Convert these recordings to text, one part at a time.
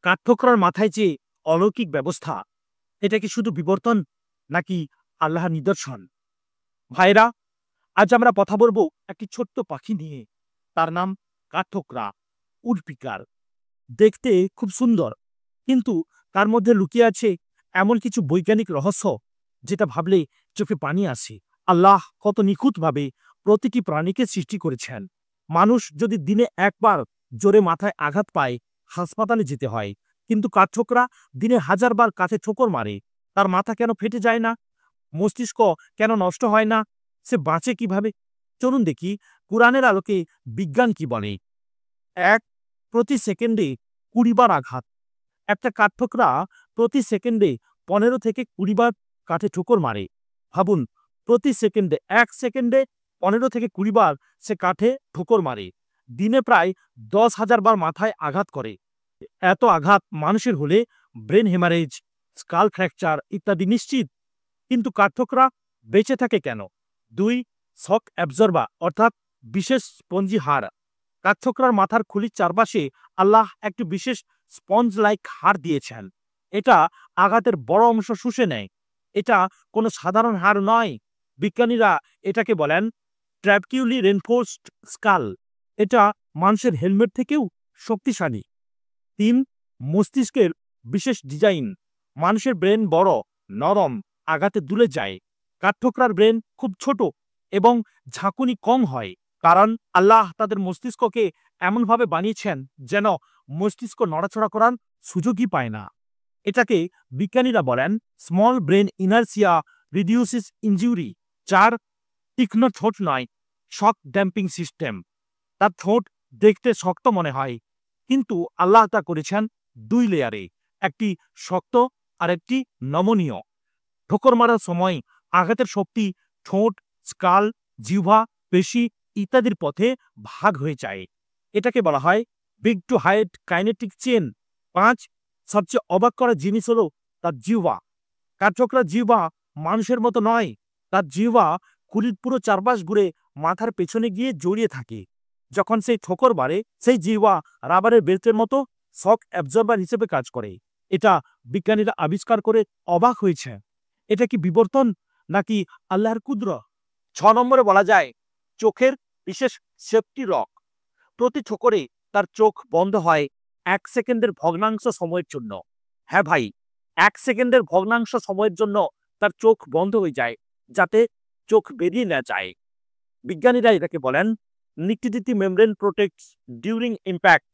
কাঠঠোকরার মাথায় যে অলৌকিক ব্যবস্থা, এটা কি শুধু বিবর্তন নাকি আল্লাহর নিদর্শন? ভাইরা, আজ আমরা কথা বলবো একটি ছোট্ট পাখি নিয়ে। তার নাম কাঠঠোকরা, উডপিকার। দেখতে খুব সুন্দর, কিন্তু তার মধ্যে লুকিয়ে আছে এমন কিছু বৈজ্ঞানিক রহস্য যেটা ভাবলে চোখে পানি আসে। আল্লাহ কত নিখুঁতভাবে প্রতিটি প্রাণীকে সৃষ্টি করেছেন। মানুষ যদি দিনে একবার জোরে মাথায় আঘাত পায়, হাসপাতালে যেতে হয়, কিন্তু কাঠঠোকরা দিনে হাজারবার কাছে ঠোকর মারে। তার মাথা কেন ফেটে যায় না? মস্তিষ্ক কেন নষ্ট হয় না? সে বাঁচে কিভাবে? চলুন দেখি কুরআনের আলোকে বিজ্ঞান কি বলে। এক, প্রতি সেকেন্ডে ২০ বার আঘাত। একটা কাঠঠোকরা প্রতি সেকেন্ডে ১৫ থেকে ২০ বার কাঠে ঠোকর মারে। ভাবুন, প্রতি সেকেন্ডে ১ সেকেন্ডে ১৫ থেকে ২০ বার সে কাঠে ঠোকর মারে। দিনে প্রায় ১০,০০০ বার মাথায় আঘাত করে। এত আঘাত মানুষের হলে ব্রেন হেমারেজ, স্কাল ফ্র্যাকচার ইত্যাদি নিশ্চিত। কিন্তু কাঠঠোকরা বেঁচে থাকে কেন? ২, শক অ্যাবজর্বার অর্থাৎ বিশেষ স্পঞ্জি হাড়। কাঠঠোকরার মাথার খুলির চারপাশে আল্লাহ একটি বিশেষ স্পঞ্জ লাইক হাড় দিয়েছেন। এটা আঘাতের বড় অংশ শুষে নেয়। এটা কোনো সাধারণ হাড় নয়। বিজ্ঞানীরা এটাকে বলেন ট্র্যাপকিউলি রেনফোর্সড স্কাল। এটা মানুষের হেলমেট থেকেও শক্তিশালী। ৩, মস্তিষ্কের বিশেষ ডিজাইন। মানুষের ব্রেন বড়, নরম, আঘাতে দুলে যায়। কাঠঠোকরার ব্রেন খুব ছোট এবং ঝাঁকুনি কম হয়, কারণ আল্লাহ তাদের মস্তিষ্ককে এমনভাবে বানিয়েছেন যেন মস্তিষ্ক নড়াচড়া করার সুযোগই পায় না। এটাকে বিজ্ঞানীরা বলেন স্মল ব্রেন ইনার্সিয়া রিডিউসিস ইনজুরি। ৪, তীক্ষ্ণ ঠোঁট নয়, শক ড্যাম্পিং সিস্টেম। তার ঠোঁট দেখতে শক্ত মনে হয়, কিন্তু আল্লাহ তা করেছেন ২ লেয়ারে, একটি শক্ত আর একটি নমনীয়। ঠোকর মারার সময় আঘাতের শক্তি ঠোঁট, স্কাল, জিহ্বা, পেশি ইত্যাদির পথে ভাগ হয়ে যায়। এটাকে বলা হয় big to height kinetic chain. ৫, সবচেয়ে অবাক করা জিনিস হলো তার জিহ্বা। কাঠঠোকরার জিহ্বা মানুষের মতো নয়। তার জিহ্বা খুলির পুরো চারপাশ ঘুরে মাথার পেছনে গিয়ে জড়িয়ে থাকে। যখন সেই ঠোকর মারে, সেই জিহ্বা রাবারের বেল্টের মতো শক অ্যাবজর্বার হিসেবে কাজ করে। এটা বিজ্ঞানীরা আবিষ্কার করে অবাক হয়েছে। এটা কি বিবর্তন নাকি আল্লাহর কুদরত? ৬ নম্বরে বলা যায় চোখের বিশেষ সেফটি লক। প্রতি ঠোকরে তার চোখ বন্ধ হয় ১ সেকেন্ডের ভগ্নাংশ সময়ের জন্য। হ্যাঁ ভাই, ১ সেকেন্ডের ভগ্নাংশ সময়ের জন্য তার চোখ বন্ধ হয়ে যায়, যাতে চোখ বেরিয়ে না যায়। বিজ্ঞানীরা এটাকে বলেন liquidity membrane protects during impact.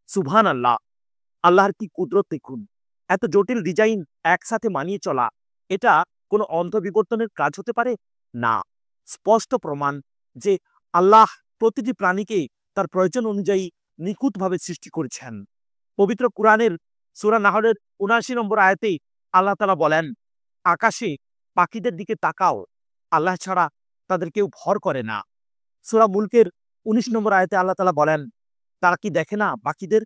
সুবহান আল্লাহ! আল্লাহর কি কুদরত দেখুন। এত জটিল ডিজাইন একসাথে মানিয়ে চলা, এটা কোনো অন্ধ বিবর্তনের কাজ হতে পারে না। স্পষ্ট প্রমাণ যে আল্লাহ প্রতিটি প্রাণীকে তার প্রয়োজন অনুযায়ী নিখুঁতভাবে সৃষ্টি করেছেন। পবিত্র কুরআনের সূরা নাহলের ৭৯ নম্বর আয়াতে আল্লাহ তাআলা বলেন, আকাশে পাখিদের দিকে তাকাও, আল্লাহ ছাড়া তাদের কেউ ভর করে না। সূরা মুলকের ১৯ নম্বর আয়াতে আল্লাহ তাআলা বলেন, তারা কি দেখে না পাখিদের?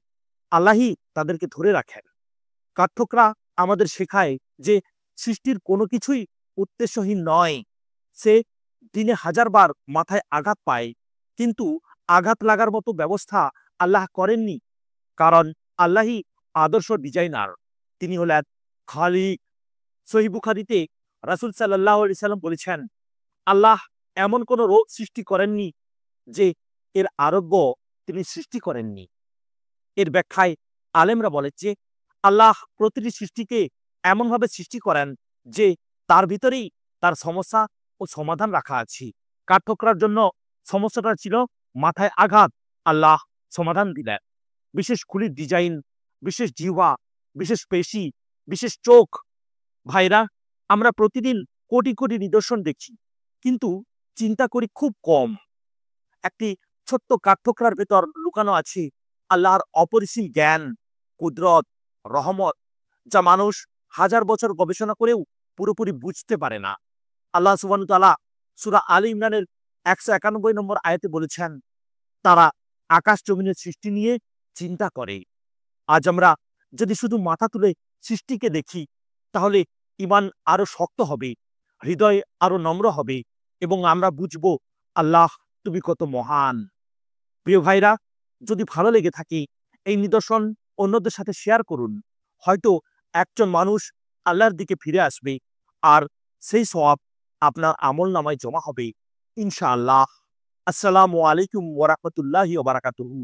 আল্লাহই তাদেরকে ধরে রাখেন। কাঠঠোকরা আমাদের শেখায় যে সৃষ্টির কোনো কিছুই উদ্দেশ্যহীন নয়। সে দিনে ১০০০ বার মাথায় আঘাত পায়, কিন্তু আঘাত লাগার মতো ব্যবস্থা আল্লাহ করেননি, কারণ আল্লাহই আদর্শ ডিজাইনার। তিনি হলেন খালিক। সহিহ বুখারীতে রাসূল সাল্লাল্লাহু আলাইহি সাল্লাম বলেছেন, আল্লাহ এমন কোনো রোগ সৃষ্টি করেননি যে এর আরোগ্য তিনি সৃষ্টি করেননি। এর ব্যাখ্যায় আলেমরা বলে যে আল্লাহ প্রতিটি সৃষ্টিকে এমনভাবে সৃষ্টি করেন যে তার ভিতরেই তার সমস্যা ও সমাধান রাখা আছে। কাঠঠোকরার জন্য সমস্যাটা ছিল মাথায় আঘাত। আল্লাহ সমাধান দিলেন বিশেষ খুলির ডিজাইন, বিশেষ জিহ্বা, বিশেষ পেশি, বিশেষ চোখ। ভাইরা, আমরা প্রতিদিন কোটি কোটি নিদর্শন দেখি, কিন্তু চিন্তা করি খুব কম। একটি ছোট্ট কাঠঠোকরার ভেতর লুকানো আছে আল্লাহর অপরিসীম জ্ঞান, কুদরত, রহমত, যা মানুষ ১০০০ বছর গবেষণা করেও পুরোপুরি বুঝতে পারে না। আল্লাহ সুবহানাহু ওয়া তাআলা সূরা আলে ইমরানের ১৯১ নম্বর আয়াতে বলেছেন, তারা আকাশ জমিনের সৃষ্টি নিয়ে চিন্তা করে। আজ আমরা যদি শুধু মাথা তুলে সৃষ্টিকে দেখি, তাহলে ঈমান আরো শক্ত হবে, হৃদয় আরো নম্র হবে এবং আমরা বুঝব আল্লাহ তুমি কত মহান। প্রিয় ভাইরা, যদি ভালো লেগে থাকে এই নিদর্শন অন্যদের সাথে শেয়ার করুন। হয়তো একজন মানুষ আল্লাহর দিকে ফিরে আসবে আর সেই সওয়াব আপনার আমলনামায় জমা হবে ইনশাআল্লাহ। আসসালামু আলাইকুম ওয়া রাহমাতুল্লাহি ওয়া বারাকাতুহু।